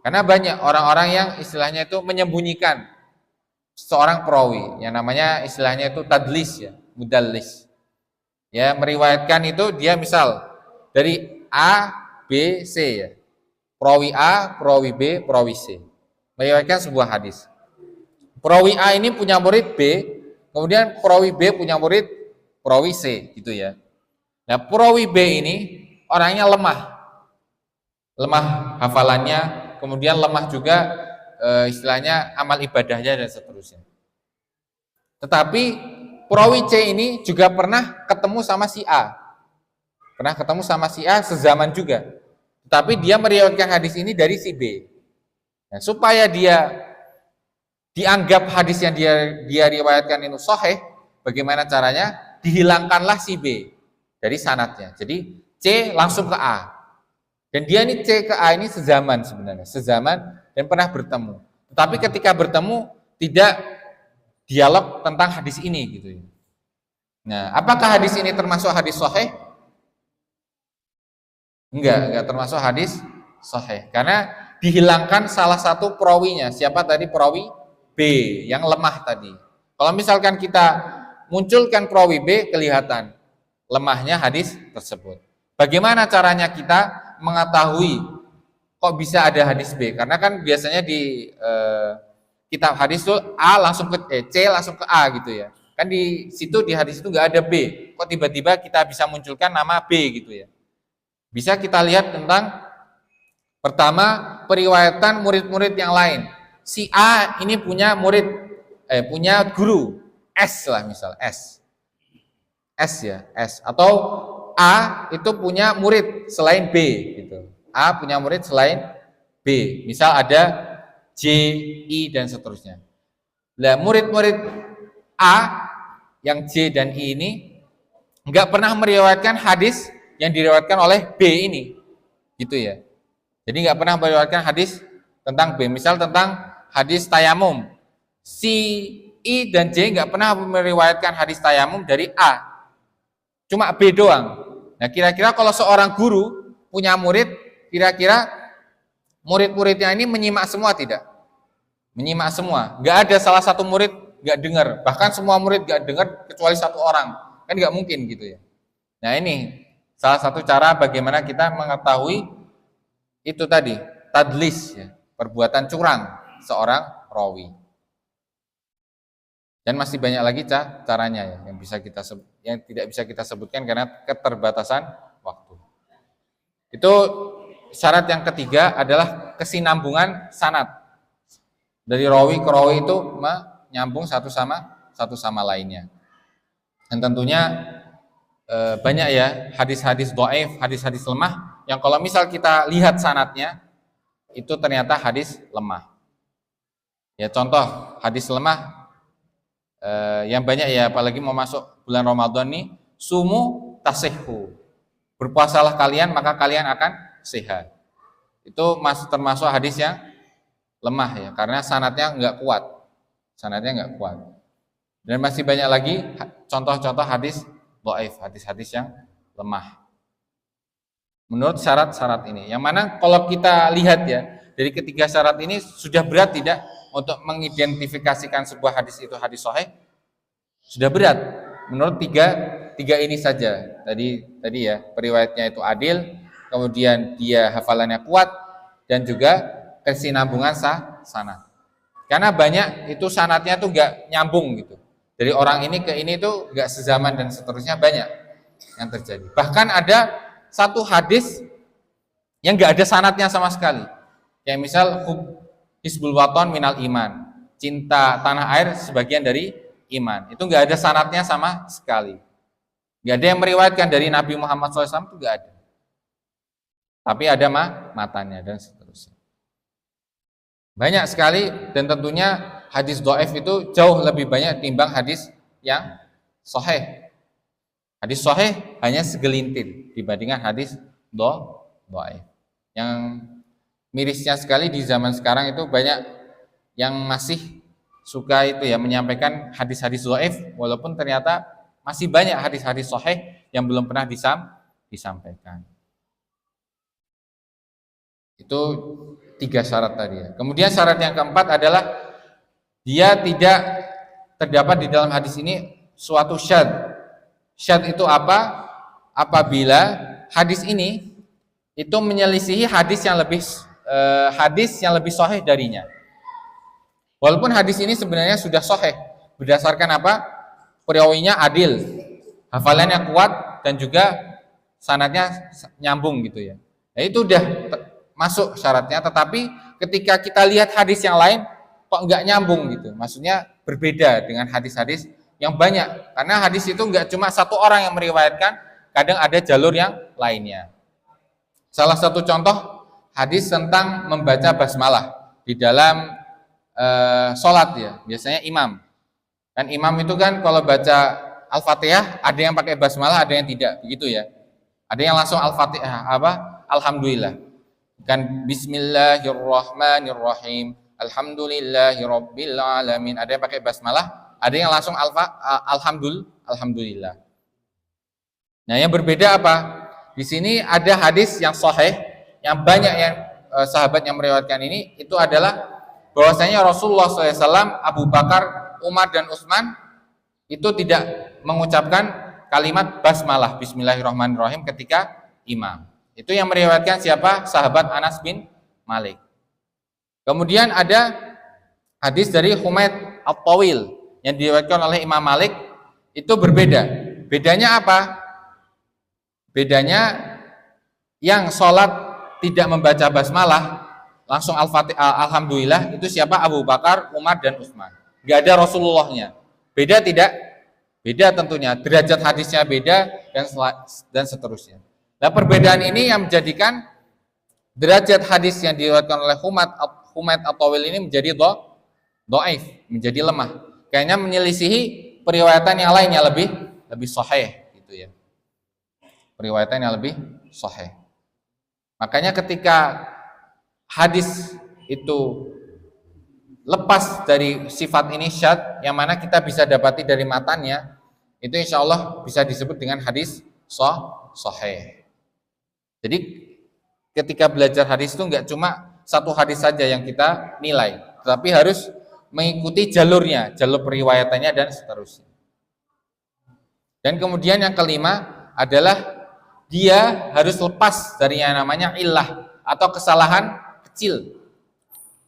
Karena banyak orang-orang yang istilahnya itu menyembunyikan seorang perawi, yang namanya istilahnya itu tadlis ya, mudallis. Ya, meriwayatkan itu dia misal dari A, B, C ya. Perawi A, perawi B, perawi C. Meriwayatkan sebuah hadis. Perawi A ini punya murid B, kemudian perawi B punya murid perawi C gitu ya. Nah, perawi B ini orangnya lemah. Lemah hafalannya, kemudian lemah juga istilahnya amal ibadahnya dan seterusnya. Tetapi perawi C ini juga pernah ketemu sama si A. Pernah ketemu sama si A sezaman juga. Tetapi dia meriwayatkan hadis ini dari si B. Nah, supaya dia dianggap hadis yang dia riwayatkan itu sahih, bagaimana caranya? Dihilangkanlah si B dari sanadnya. Jadi C langsung ke A. Dan dia ini C ke A ini sezaman sebenarnya, sezaman dan pernah bertemu. Tetapi ketika bertemu tidak dialog tentang hadis ini gitu ya. Nah, apakah hadis ini termasuk hadis sahih? Enggak termasuk hadis sahih. Karena dihilangkan salah satu perawinya. Siapa tadi perawi B yang lemah tadi. Kalau misalkan kita munculkan perawi B, kelihatan lemahnya hadis tersebut. Bagaimana caranya kita mengetahui kok bisa ada hadis B? Karena kan biasanya kitab hadis itu A langsung ke C langsung ke A gitu ya. Kan di situ di hadis itu nggak ada B. Kok tiba-tiba kita bisa munculkan nama B gitu ya. Bisa kita lihat tentang pertama periwayatan murid-murid yang lain. Si A ini punya punya guru S lah misal S ya S atau A itu punya murid selain B gitu. A punya murid selain B. Misal ada J, I dan seterusnya. Nah, murid-murid A yang J dan I ini nggak pernah meriwayatkan hadis yang diriwayatkan oleh B ini, gitu ya. Jadi nggak pernah meriwayatkan hadis tentang B. Misal tentang hadis tayamum, si I dan J nggak pernah meriwayatkan hadis tayamum dari A, cuma B doang. Nah, kira-kira kalau seorang guru punya murid, kira-kira murid-muridnya ini menyimak semua tidak? Menyimak semua. Nggak ada salah satu murid nggak dengar, bahkan semua murid nggak dengar kecuali satu orang, kan nggak mungkin gitu ya. Nah, ini salah satu cara bagaimana kita mengetahui itu tadi tadlis ya, perbuatan curang seorang rawi. Dan masih banyak lagi caranya ya yang tidak bisa kita sebutkan karena keterbatasan waktu. Itu syarat yang ketiga adalah kesinambungan sanad. Dari rawi ke rawi itu nyambung satu sama lainnya. Dan tentunya banyak ya hadis-hadis dhaif, hadis-hadis lemah yang kalau misal kita lihat sanadnya itu ternyata hadis lemah. Ya contoh hadis lemah yang banyak ya, apalagi mau masuk bulan Ramadan nih, sumu tasihhu. Berpuasalah kalian maka kalian akan sehat. Itu termasuk hadis yang lemah ya, karena sanadnya nggak kuat. Dan masih banyak lagi contoh-contoh hadis dhaif, hadis-hadis yang lemah. Menurut syarat-syarat ini, yang mana kalau kita lihat ya, dari ketiga syarat ini sudah berat tidak untuk mengidentifikasikan sebuah hadis itu hadis sahih? Sudah berat. Menurut tiga ini saja. Tadi ya, periwayatnya itu adil, kemudian dia hafalannya kuat, dan juga kesinambungan sanad. Karena banyak itu sanadnya tuh nggak nyambung gitu. Dari orang ini ke ini tuh nggak sezaman dan seterusnya, banyak yang terjadi. Bahkan ada satu hadis yang nggak ada sanadnya sama sekali. Kayak misal Hizbul Waton minal iman, cinta tanah air sebagian dari iman. Itu nggak ada sanadnya sama sekali. Nggak ada yang meriwayatkan dari Nabi Muhammad SAW, itu nggak ada. Tapi ada matanya dan seterusnya. Banyak sekali, dan tentunya hadis dhaif itu jauh lebih banyak timbang hadis yang sahih. Hadis sahih hanya segelintir dibandingkan hadis dhaif. Yang mirisnya sekali di zaman sekarang itu banyak yang masih suka itu ya menyampaikan hadis-hadis dhaif, walaupun ternyata masih banyak hadis-hadis sahih yang belum pernah disampaikan. Itu 3 syarat tadi ya. Kemudian syarat yang keempat adalah dia tidak terdapat di dalam hadis ini suatu syadz. Syadz itu apa? Apabila hadis ini itu menyelisihi hadis yang lebih sahih darinya. Walaupun hadis ini sebenarnya sudah sahih, berdasarkan apa? Perawinya adil, hafalannya kuat, dan juga sanadnya nyambung gitu ya. Nah, itu udah masuk syaratnya, tetapi ketika kita lihat hadis yang lain kok nggak nyambung gitu, maksudnya berbeda dengan hadis-hadis yang banyak, karena hadis itu nggak cuma satu orang yang meriwayatkan, kadang ada jalur yang lainnya. Salah satu contoh hadis tentang membaca basmalah di dalam sholat ya, biasanya imam itu kan kalau baca Al-Fatihah ada yang pakai basmalah, ada yang tidak, begitu ya. Ada yang langsung Al-Fatihah Alhamdulillah, kan Bismillahirrahmanirrahim, Alhamdulillahirabbil alamin. Ada yang pakai basmalah, ada yang langsung Alhamdulillah. Nah, yang berbeda apa? Di sini ada hadis yang sahih, yang banyak yang sahabat yang meriwayatkan ini, itu adalah bahwasanya Rasulullah SAW, Abu Bakar, Umar dan Utsman itu tidak mengucapkan kalimat basmalah, Bismillahirrahmanirrahim, ketika imam. Itu yang meriwayatkan siapa? Sahabat Anas bin Malik. Kemudian ada hadis dari Humaid At-Tawil yang diriwayatkan oleh Imam Malik itu berbeda. Bedanya apa? Bedanya yang sholat tidak membaca basmalah langsung Al-Fatihah, alhamdulillah, itu siapa? Abu Bakar, Umar, dan Utsman. Gak ada Rasulullahnya. Beda tidak? Beda tentunya. Derajat hadisnya beda dan seterusnya. Nah, perbedaan ini yang menjadikan derajat hadis yang diriwayatkan oleh Humaid At-Tawil ini menjadi dhaif, menjadi lemah. Kayaknya menyelisihi periwayatan yang lainnya lebih sahih gitu ya. Periwayatan yang lebih sahih. Makanya ketika hadis itu lepas dari sifat ini syadz, yang mana kita bisa dapati dari matannya, itu insya Allah bisa disebut dengan hadis sahih. Jadi ketika belajar hadis itu nggak cuma satu hadis saja yang kita nilai, tetapi harus mengikuti jalurnya, jalur periwayatannya dan seterusnya. Dan kemudian yang kelima adalah dia harus lepas dari yang namanya illah atau kesalahan kecil.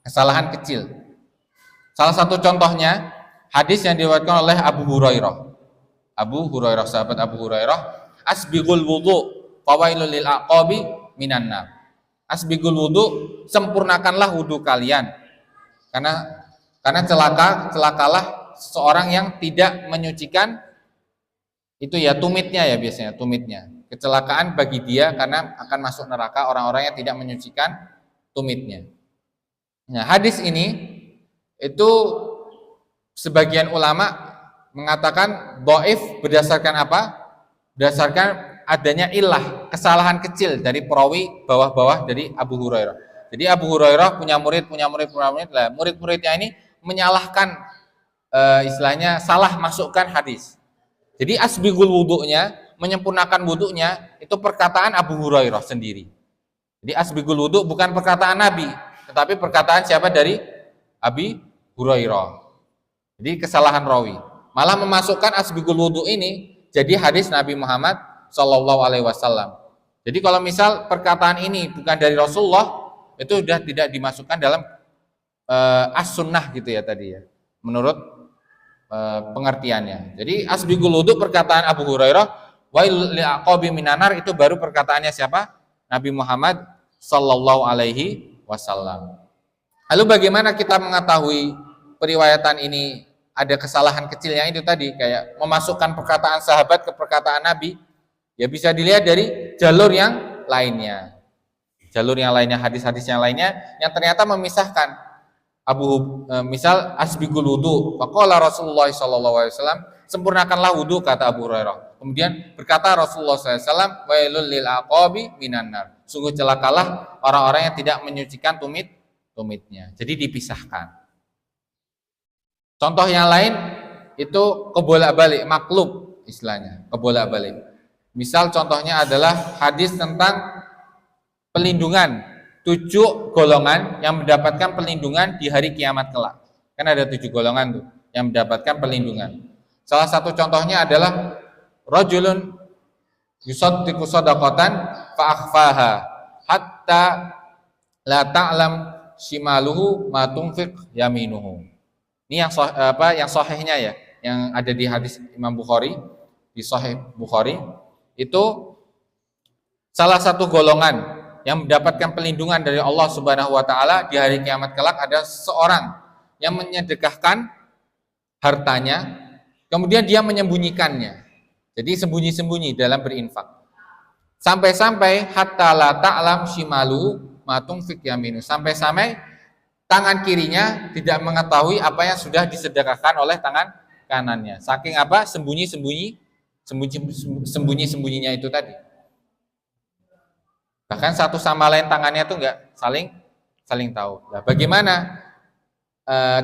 Kesalahan kecil. Salah satu contohnya hadis yang diriwayatkan oleh Abu Hurairah. Abu Hurairah, sahabat Abu Hurairah, asbighul wudu fawailul lil aqabi minan nar. Asbighul wudu, sempurnakanlah wudu kalian. Karena celakalah seorang yang tidak menyucikan itu ya tumitnya ya, biasanya tumitnya. Kecelakaan bagi dia karena akan masuk neraka orang-orang yang tidak menyucikan tumitnya. Nah, hadis ini itu sebagian ulama mengatakan dhaif berdasarkan apa? Berdasarkan adanya illah, kesalahan kecil dari perawi bawah-bawah dari Abu Hurairah. Jadi Abu Hurairah punya murid, lah murid-muridnya ini menyalahkan istilahnya salah masukkan hadis. Jadi asbighul wudu'nya, menyempurnakan wudu'nya itu perkataan Abu Hurairah sendiri. Jadi asbighul wudu' bukan perkataan Nabi, tetapi perkataan siapa? Dari Abi Hurairah. Jadi kesalahan rawi. Malah memasukkan asbighul wudu' ini jadi hadis Nabi Muhammad Shallallahu Alaihi Wasallam. Jadi kalau misal perkataan ini bukan dari Rasulullah, itu sudah tidak dimasukkan dalam as-sunnah gitu ya tadi ya, menurut pengertiannya. Jadi asbighul wudu' perkataan Abu Hurairah, wailul lil aqabi minan nar, itu baru perkataannya siapa? Nabi Muhammad Sallallahu Alaihi Wasallam. Lalu bagaimana kita mengetahui periwayatan ini ada kesalahan kecilnya itu tadi, kayak memasukkan perkataan sahabat ke perkataan Nabi? Ya bisa dilihat dari jalur yang lainnya. Jalur yang lainnya, hadis-hadis yang lainnya yang ternyata memisahkan. Misal asbighul wudu, faqala Rasulullah sallallahu alaihi wasallam, sempurnakanlah wudu, kata Abu Hurairah. Kemudian berkata Rasulullah sallallahu alaihi wasallam, wailul lil aqabi minan nar. Sungguh celakalah orang-orang yang tidak menyucikan tumitnya. Jadi dipisahkan. Contoh yang lain itu kebolak-balik, maklub istilahnya, kebolak-balik. Misal contohnya adalah hadis tentang pelindungan 7 golongan yang mendapatkan perlindungan di hari kiamat kelak. Kan ada 7 golongan tuh yang mendapatkan perlindungan. Salah satu contohnya adalah rajulun yusaddiqu shadaqatan fa akhfaha hatta la ta'lam shimaluhu ma tunfiq yaminuhu. Ini yang sahihnya ya, yang ada di hadis Imam Bukhari, di Sahih Bukhari. Itu salah satu golongan yang mendapatkan perlindungan dari Allah Subhanahu wa taala di hari kiamat kelak ada seorang yang menyedekahkan hartanya, kemudian dia menyembunyikannya. Jadi sembunyi-sembunyi dalam berinfak. Sampai-sampai hatta la ta'lam shimalu ma tunfiq yaminu. Sampai-sampai tangan kirinya tidak mengetahui apa yang sudah disedekahkan oleh tangan kanannya. Saking apa? Sembunyi-sembunyinya itu tadi. Bahkan satu sama lain tangannya itu enggak saling tahu. Nah, bagaimana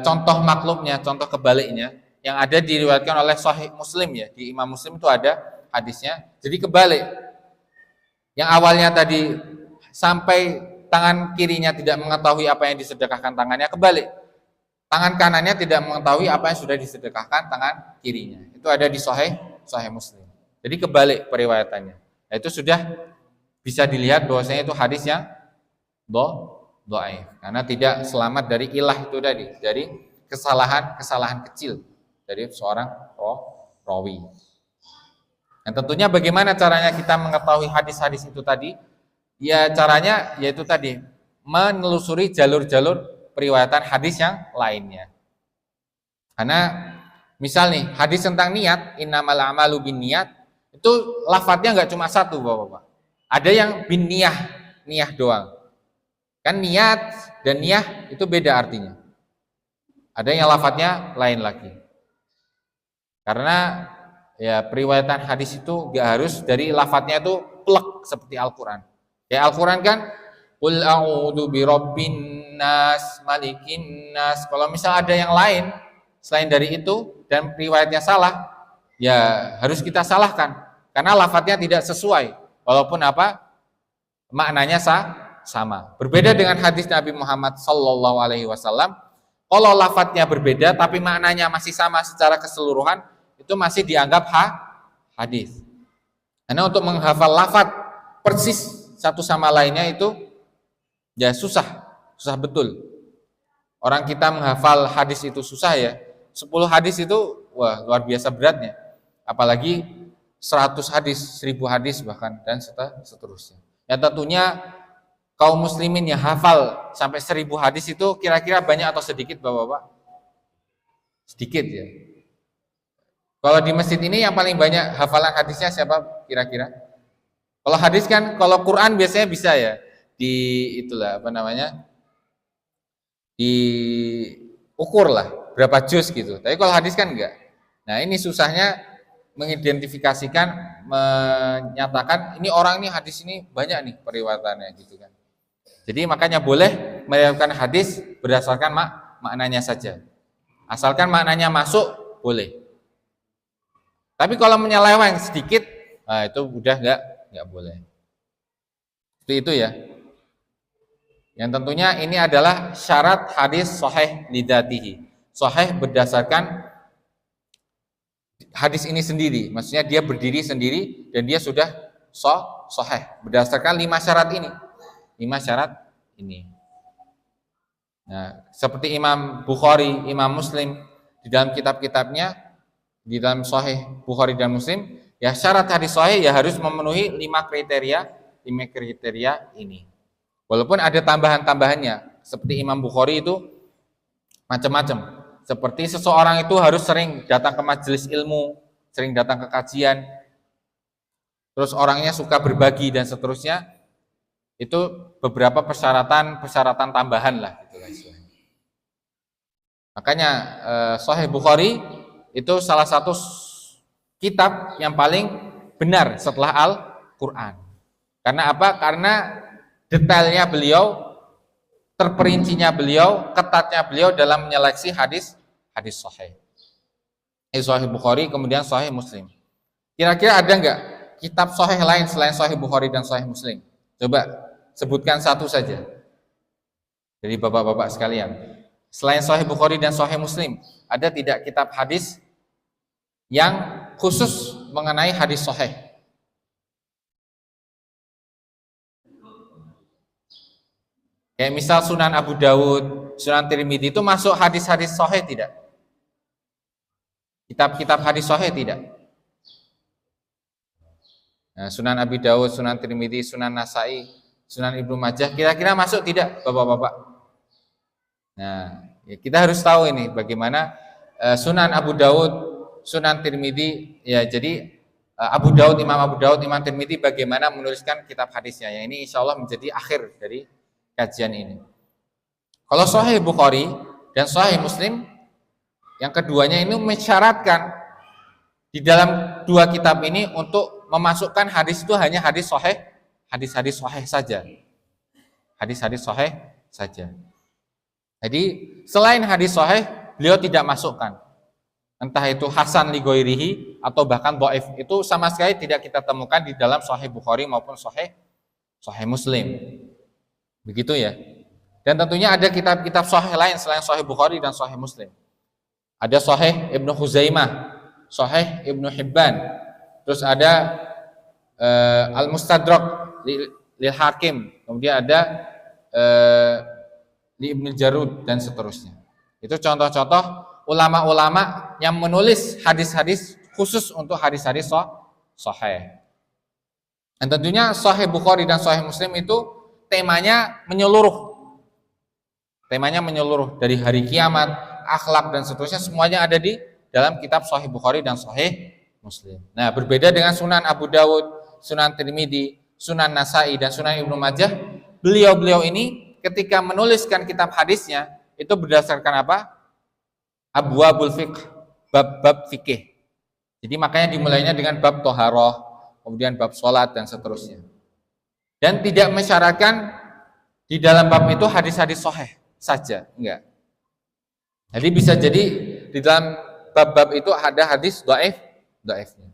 contoh maklumnya, contoh kebaliknya yang ada diriwayatkan oleh Sahih Muslim ya, di Imam Muslim itu ada hadisnya. Jadi kebalik. Yang awalnya tadi sampai tangan kirinya tidak mengetahui apa yang disedekahkan tangannya, kebalik. Tangan kanannya tidak mengetahui apa yang sudah disedekahkan tangan kirinya. Itu ada di Sahih Muslim. Jadi kebalik periwayatannya. Nah, itu sudah bisa dilihat bahwasanya itu hadis yang dhaif karena tidak selamat dari ilah itu tadi, dari kesalahan kecil dari seorang rawi. Dan tentunya bagaimana caranya kita mengetahui hadis-hadis itu tadi? Ya caranya yaitu tadi menelusuri jalur-jalur periwayatan hadis yang lainnya. Karena misal nih hadis tentang niat, innamal a'malu binniyat, itu lafadznya nggak cuma satu Bapak-bapak. Ada yang bin niyah doang. Kan niat dan niyah itu beda artinya. Ada yang lafadznya lain lagi. Karena ya periwayatan hadis itu gak harus dari lafadznya itu plek seperti Al-Quran. Ya Al-Quran kan qul a'udzu birabbin nas malikin nas. Kalau misal ada yang lain selain dari itu dan riwayatnya salah, ya harus kita salahkan karena lafadznya tidak sesuai. Walaupun apa? Maknanya sama. Berbeda dengan hadis Nabi Muhammad sallallahu alaihi wasallam. Kalau lafadznya berbeda tapi maknanya masih sama secara keseluruhan, itu masih dianggap hadis. Karena untuk menghafal lafadz persis satu sama lainnya itu ya susah betul. Orang kita menghafal hadis itu susah ya. 10 hadis itu wah luar biasa beratnya. Apalagi 100 hadis, 1000 hadis bahkan dan seterusnya. Ya tentunya kaum muslimin yang hafal sampai 1000 hadis itu kira-kira banyak atau sedikit Bapak-bapak? Sedikit ya. Kalau di masjid ini yang paling banyak hafalan hadisnya siapa kira-kira? Kalau hadis kan, kalau Quran biasanya bisa ya di itulah apa namanya diukur lah berapa juz gitu. Tapi kalau hadis kan enggak. Nah ini susahnya mengidentifikasikan, menyatakan ini orang ini hadis ini banyak nih periwayatannya gitu kan. Jadi makanya boleh meriwayatkan hadis berdasarkan maknanya saja. Asalkan maknanya masuk boleh. Tapi kalau menyeleweng sedikit, nah itu udah nggak boleh. Seperti itu ya. Yang tentunya ini adalah syarat hadis sahih lidzatihi. Sahih berdasarkan hadis ini sendiri. Maksudnya dia berdiri sendiri dan dia sudah sahih berdasarkan 5 syarat ini. 5 syarat ini. Nah, seperti Imam Bukhari, Imam Muslim di dalam kitab-kitabnya, di dalam Sahih Bukhari dan Muslim, ya syarat hadis sahih ya harus memenuhi 5 kriteria ini. Walaupun ada tambahan-tambahannya, seperti Imam Bukhari itu macam-macam. Seperti seseorang itu harus sering datang ke majelis ilmu, sering datang ke kajian, terus orangnya suka berbagi dan seterusnya. Itu beberapa persyaratan tambahan lah gitu guys. Makanya Sahih Bukhari itu salah satu kitab yang paling benar setelah Al-Quran. Karena apa? Karena detailnya beliau, terperincinya beliau, ketatnya beliau dalam menyeleksi hadis sahih. Sahih Bukhari kemudian Sahih Muslim. Kira-kira ada nggak kitab sahih lain selain Sahih Bukhari dan Sahih Muslim? Coba sebutkan satu saja dari bapak-bapak sekalian. Selain Sahih Bukhari dan Sahih Muslim, ada tidak kitab hadis yang khusus mengenai hadis sahih? Kayak misal Sunan Abu Dawud, Sunan Tirmidzi itu masuk hadis-hadis sahih tidak? Kitab-kitab hadis sahih tidak? Nah, Sunan Abi Dawud, Sunan Tirmidzi, Sunan Nasai, Sunan Ibnu Majah, kira-kira masuk tidak Bapak-bapak? Nah, ya kita harus tahu ini bagaimana Sunan Abu Dawud, Sunan Tirmidzi, ya jadi Imam Abu Dawud, Imam Tirmidzi bagaimana menuliskan kitab hadisnya. Yang ini insya Allah menjadi akhir dari kajian ini. Kalau Sahih Bukhari dan Sahih Muslim, yang keduanya ini mensyaratkan di dalam 2 kitab ini untuk memasukkan hadis itu hanya hadis sahih saja. Hadis-hadis sahih saja. Jadi selain hadis sahih, beliau tidak masukkan. Entah itu hasan li ghairihi atau bahkan dhaif, itu sama sekali tidak kita temukan di dalam Sahih Bukhari maupun Sahih Muslim. Begitu ya. Dan tentunya ada kitab-kitab sahih lain selain Sahih Bukhari dan Sahih Muslim. Ada Sahih Ibnu Huzaimah, Sahih Ibnu Hibban, terus ada Al-Mustadrak lil Hakim, kemudian ada li Ibnu Jarud dan seterusnya. Itu contoh-contoh ulama-ulama yang menulis hadis-hadis khusus untuk hadis-hadis sahih. Dan tentunya Sahih Bukhari dan Sahih Muslim itu temanya menyeluruh. Temanya menyeluruh dari hari kiamat, akhlak dan seterusnya, semuanya ada di dalam kitab Sahih Bukhari dan Sahih Muslim. Nah, berbeda dengan Sunan Abu Dawud, Sunan Tirmidzi, Sunan Nasai dan Sunan Ibnu Majah, beliau-beliau ini ketika menuliskan kitab hadisnya itu berdasarkan apa? Abwabul fiqh, bab-bab fikih. Jadi makanya dimulainya dengan bab toharoh, kemudian bab sholat dan seterusnya. Dan tidak mensyaratkan di dalam bab itu hadis-hadis sahih saja, enggak. Jadi bisa jadi di dalam bab-bab itu ada hadis dhaifnya.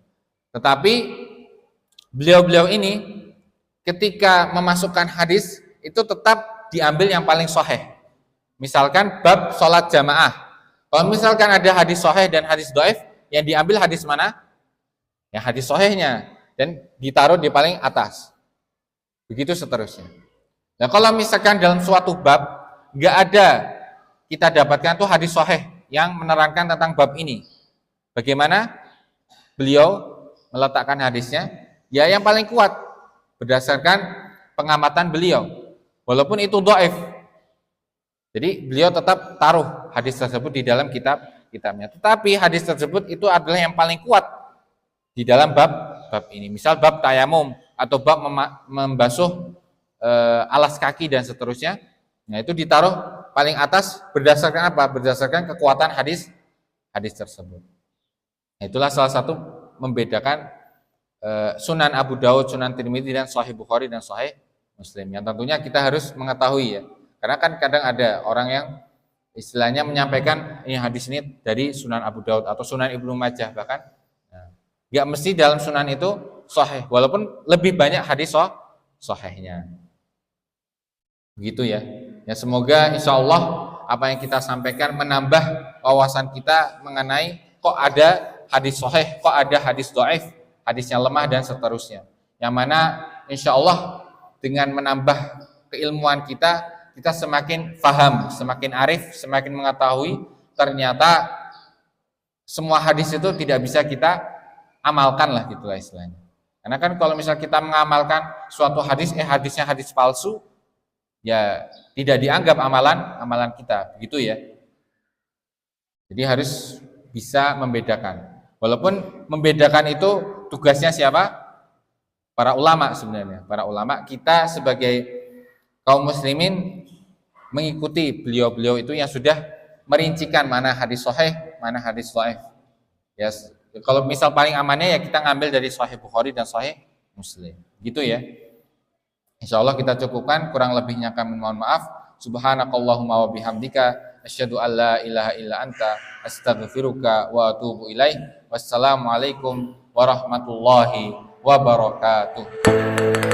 Tetapi beliau-beliau ini ketika memasukkan hadis itu tetap diambil yang paling sahih. Misalkan bab sholat jamaah. Kalau misalkan ada hadis sahih dan hadis dhaif, yang diambil hadis mana? Yang hadis sahihnya dan ditaruh di paling atas. Begitu seterusnya. Nah, kalau misalkan dalam suatu bab nggak ada kita dapatkan tuh hadis sahih yang menerangkan tentang bab ini. Bagaimana beliau meletakkan hadisnya? Ya yang paling kuat berdasarkan pengamatan beliau. Walaupun itu dhaif. Jadi beliau tetap taruh hadis tersebut di dalam kitabnya. Tetapi hadis tersebut itu adalah yang paling kuat di dalam bab ini. Misal bab tayamum atau bab membasuh alas kaki dan seterusnya. Nah, itu ditaruh paling atas berdasarkan apa? Berdasarkan kekuatan hadis tersebut. Nah, itulah salah satu membedakan Sunan Abu Dawud, Sunan Tirmidzi dan Sahih Bukhari dan Sahih Muslim. Yang tentunya kita harus mengetahui ya. Karena kan kadang ada orang yang istilahnya menyampaikan ini hadis ini dari Sunan Abu Dawud atau Sunan Ibnu Majah bahkan. Nah, nggak mesti dalam Sunan itu sahih, walaupun lebih banyak hadis sahihnya. Begitu ya. Ya semoga insya Allah apa yang kita sampaikan menambah wawasan kita mengenai kok ada hadis sahih, kok ada hadis dhaif, hadisnya lemah dan seterusnya. Yang mana insya Allah dengan menambah keilmuan kita semakin paham, semakin arif, semakin mengetahui ternyata semua hadis itu tidak bisa kita amalkan lah gitulah istilahnya. Karena kan kalau misal kita mengamalkan suatu hadis, hadisnya hadis palsu, ya tidak dianggap amalan kita, begitu ya. Jadi harus bisa membedakan. Walaupun membedakan itu tugasnya siapa? Para ulama sebenarnya. Para ulama, kita sebagai kaum muslimin mengikuti beliau-beliau itu yang sudah merincikan mana hadis sahih, mana hadis dhaif. Ya, kalau misal paling amannya ya kita ngambil dari Sahih Bukhari dan Sahih Muslim. Gitu ya. Insyaallah kita cukupkan, kurang lebihnya kami mohon maaf. Subhanakallahumma wa bihamdika asyhadu an la ilaha illa anta astaghfiruka wa atubu ilaik. Wassalamualaikum warahmatullahi wabarakatuh.